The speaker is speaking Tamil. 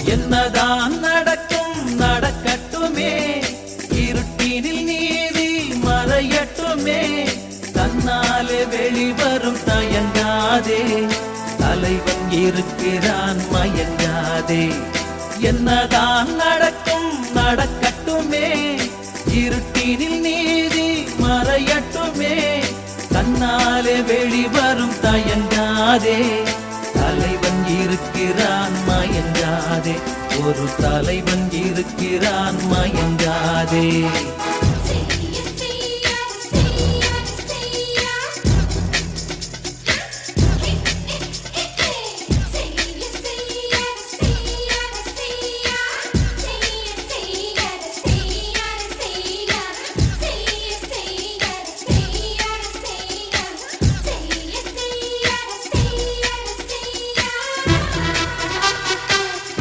என்னதான் நடக்கும் நடக்கட்டுமே, இருட்டினில் நீதி மறையட்டுமே, தன்னாலே வெளிவரும் தயங்காதே, தலைவன் இருக்கிறான் மயங்காதே. என்னதான் நடக்கும் நடக்கட்டுமே, இருட்டினில் நீதி மறையட்டுமே, தன்னாலே வெளிவரும் தயங்காதே, தலைவன் இருக்கிறான் மயங்காதே, ஒரு தலைவன் இருக்கிறான் மயங்காதே.